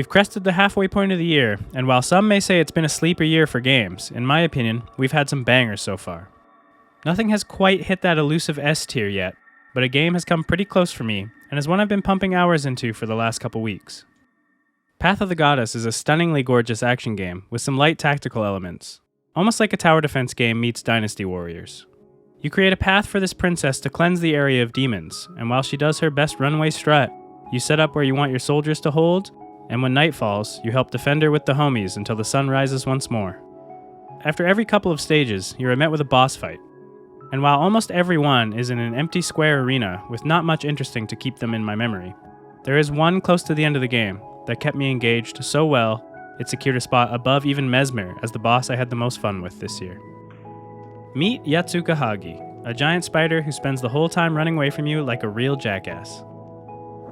We've crested the halfway point of the year, and while some may say it's been a sleeper year for games, in my opinion, we've had some bangers so far. Nothing has quite hit that elusive S tier yet, but a game has come pretty close for me, and is one I've been pumping hours into for the last couple weeks. Path of the Goddess is a stunningly gorgeous action game with some light tactical elements, almost like a tower defense game meets Dynasty Warriors. You create a path for this princess to cleanse the area of demons, and while she does her best runway strut, you set up where you want your soldiers to hold, and when night falls, you help defend her with the homies until the sun rises once more. After every couple of stages, you are met with a boss fight, and while almost every one is in an empty square arena with not much interesting to keep them in my memory, there is one close to the end of the game that kept me engaged so well it secured a spot above even Mesmer as the boss I had the most fun with this year. Meet Yatsuka Hagi, a giant spider who spends the whole time running away from you like a real jackass.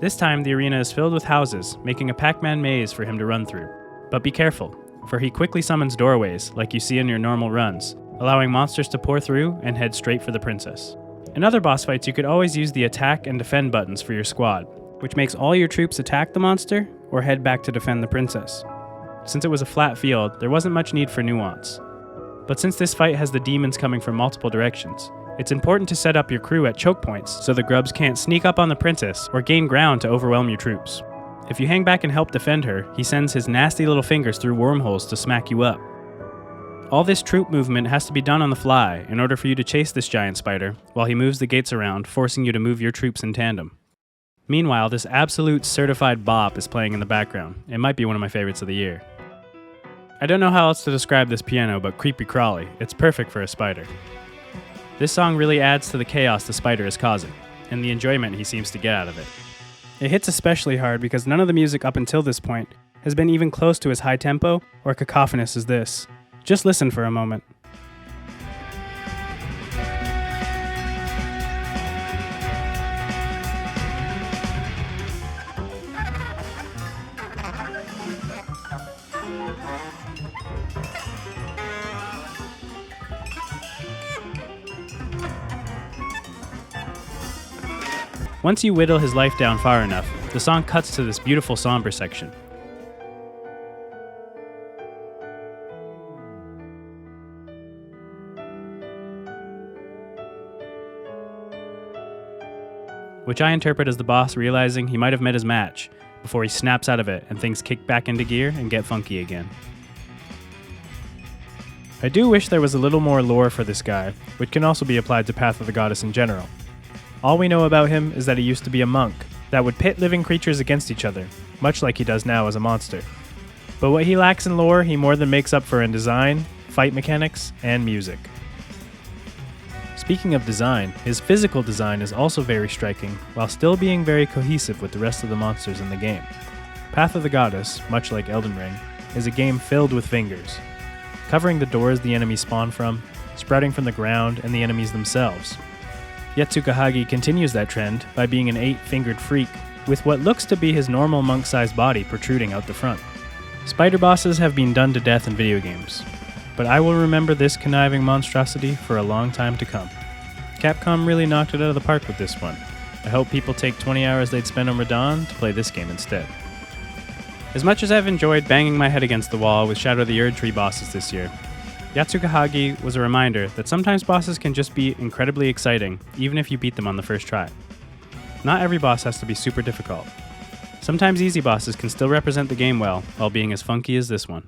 This time, the arena is filled with houses, making a Pac-Man maze for him to run through. But be careful, for he quickly summons doorways, like you see in your normal runs, allowing monsters to pour through and head straight for the princess. In other boss fights, you could always use the attack and defend buttons for your squad, which makes all your troops attack the monster or head back to defend the princess. Since it was a flat field, there wasn't much need for nuance. But since this fight has the demons coming from multiple directions, it's important to set up your crew at choke points so the grubs can't sneak up on the princess or gain ground to overwhelm your troops. If you hang back and help defend her, he sends his nasty little fingers through wormholes to smack you up. All this troop movement has to be done on the fly in order for you to chase this giant spider while he moves the gates around, forcing you to move your troops in tandem. Meanwhile, this absolute certified bop is playing in the background. It might be one of my favorites of the year. I don't know how else to describe this piano, but creepy crawly. It's perfect for a spider. This song really adds to the chaos the spider is causing, and the enjoyment he seems to get out of it. It hits especially hard because none of the music up until this point has been even close to as high tempo or cacophonous as this. Just listen for a moment. Once you whittle his life down far enough, the song cuts to this beautiful somber section. Which I interpret as the boss realizing he might have met his match before he snaps out of it and things kick back into gear and get funky again. I do wish there was a little more lore for this guy, which can also be applied to Path of the Goddess in general. All we know about him is that he used to be a monk that would pit living creatures against each other, much like he does now as a monster. But what he lacks in lore, he more than makes up for in design, fight mechanics, and music. Speaking of design, his physical design is also very striking, while still being very cohesive with the rest of the monsters in the game. Path of the Goddess, much like Elden Ring, is a game filled with fingers, covering the doors the enemies spawn from, spreading from the ground, and the enemies themselves. Yatsuka Hagi continues that trend by being an 8-fingered freak, with what looks to be his normal monk-sized body protruding out the front. Spider bosses have been done to death in video games, but I will remember this conniving monstrosity for a long time to come. Capcom really knocked it out of the park with this one. I hope people take 20 hours they'd spend on Radon to play this game instead. As much as I've enjoyed banging my head against the wall with Shadow the Erdtree bosses this year, Yatsuka Hagi was a reminder that sometimes bosses can just be incredibly exciting, even if you beat them on the first try. Not every boss has to be super difficult. Sometimes easy bosses can still represent the game well, while being as funky as this one.